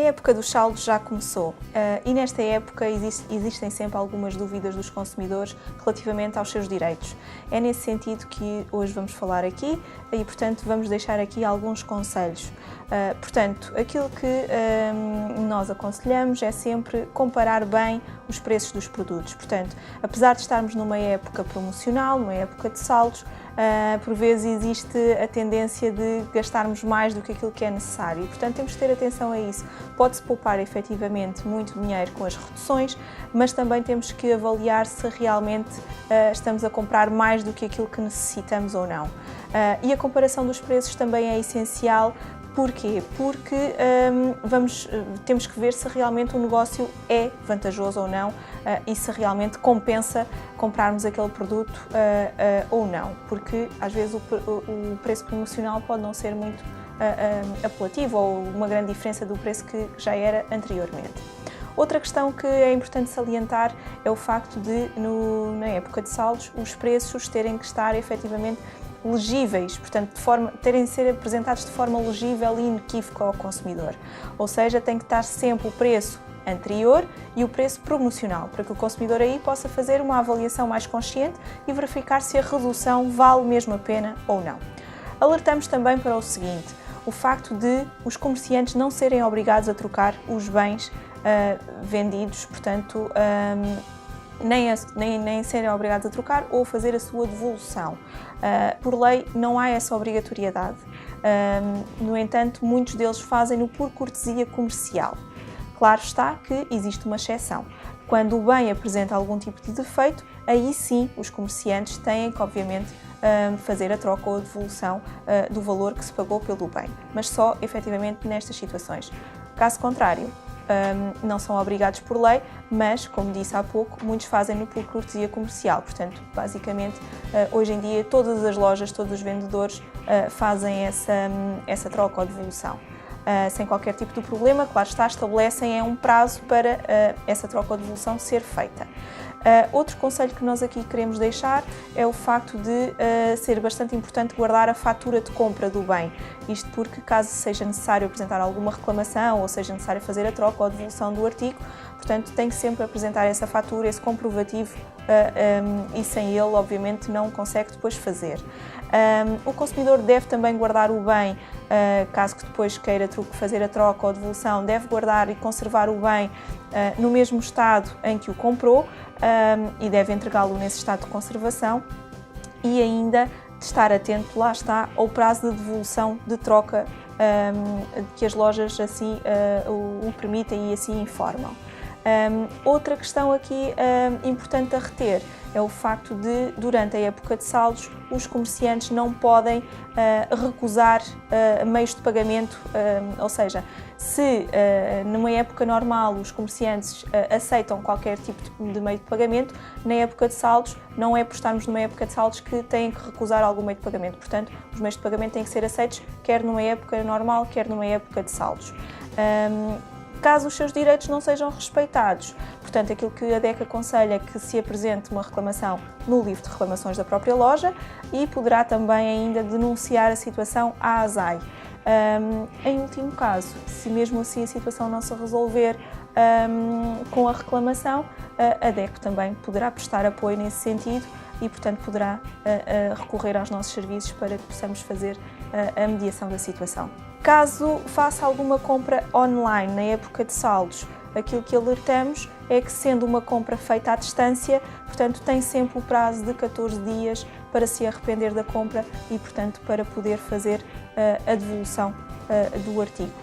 época dos saldos já começou e nesta época existem sempre algumas dúvidas dos consumidores relativamente aos seus direitos. É nesse sentido que hoje vamos falar aqui e, portanto, vamos deixar aqui alguns conselhos. Portanto, aquilo que nós aconselhamos é sempre comparar bem os preços dos produtos. Portanto, apesar de estarmos numa época promocional, numa época de saldos, por vezes existe a tendência de gastarmos mais do que aquilo que é necessário e, portanto, temos que ter atenção a isso. Pode-se poupar efetivamente muito dinheiro com as reduções, mas também temos que avaliar se realmente estamos a comprar mais do que aquilo que necessitamos ou não. E a comparação dos preços também é essencial. Porquê? Porque temos que ver se realmente o negócio é vantajoso ou não e se realmente compensa comprarmos aquele produto ou não, porque às vezes o preço promocional pode não ser muito apelativo ou uma grande diferença do preço que já era anteriormente. Outra questão que é importante salientar é o facto de, na época de saldos, os preços terem que estar efetivamente legíveis, portanto, terem de ser apresentados de forma legível e inequívoca ao consumidor. Ou seja, tem que estar sempre o preço anterior e o preço promocional, para que o consumidor aí possa fazer uma avaliação mais consciente e verificar se a redução vale mesmo a pena ou não. Alertamos também para o seguinte: o facto de os comerciantes não serem obrigados a trocar os bens vendidos, portanto, nem serem obrigados a trocar ou fazer a sua devolução. Por lei, não há essa obrigatoriedade. No entanto, muitos deles fazem-no por cortesia comercial. Claro está que existe uma exceção. Quando o bem apresenta algum tipo de defeito, aí sim os comerciantes têm que, obviamente, fazer a troca ou a devolução do valor que se pagou pelo bem, mas só efetivamente nestas situações. Caso contrário, não são obrigados por lei, mas, como disse há pouco, muitos fazem-no por cortesia comercial. Portanto, basicamente, hoje em dia, todas as lojas, todos os vendedores fazem essa troca ou devolução. Sem qualquer tipo de problema, claro está, estabelecem um prazo para essa troca ou devolução ser feita. Outro conselho que nós aqui queremos deixar é o facto de ser bastante importante guardar a fatura de compra do bem. Isto porque, caso seja necessário apresentar alguma reclamação ou seja necessário fazer a troca ou a devolução do artigo, portanto, tem que sempre apresentar essa fatura, esse comprovativo e sem ele, obviamente, não consegue depois fazer. O consumidor deve também guardar o bem, caso que depois queira fazer a troca ou a devolução, deve guardar e conservar o bem no mesmo estado em que o comprou e deve entregá-lo nesse estado de conservação e ainda de estar atento, lá está, ao prazo de devolução de troca que as lojas assim o permitem e assim informam. Outra questão aqui importante a reter é o facto de, durante a época de saldos, os comerciantes não podem recusar meios de pagamento, ou seja, se numa época normal os comerciantes aceitam qualquer tipo de meio de pagamento, na época de saldos não é por estarmos numa época de saldos que têm que recusar algum meio de pagamento. Portanto, os meios de pagamento têm que ser aceitos quer numa época normal, quer numa época de saldos. Caso os seus direitos não sejam respeitados. Portanto, aquilo que a DEC aconselha é que se apresente uma reclamação no livro de reclamações da própria loja e poderá também ainda denunciar a situação à ASAI. Em último caso, se mesmo assim a situação não se resolver com a reclamação, a DEC também poderá prestar apoio nesse sentido e, portanto, poderá recorrer aos nossos serviços para que possamos fazer a mediação da situação. Caso faça alguma compra online na época de saldos, aquilo que alertamos é que, sendo uma compra feita à distância, portanto, tem sempre o prazo de 14 dias para se arrepender da compra e, portanto, para poder fazer a devolução do artigo.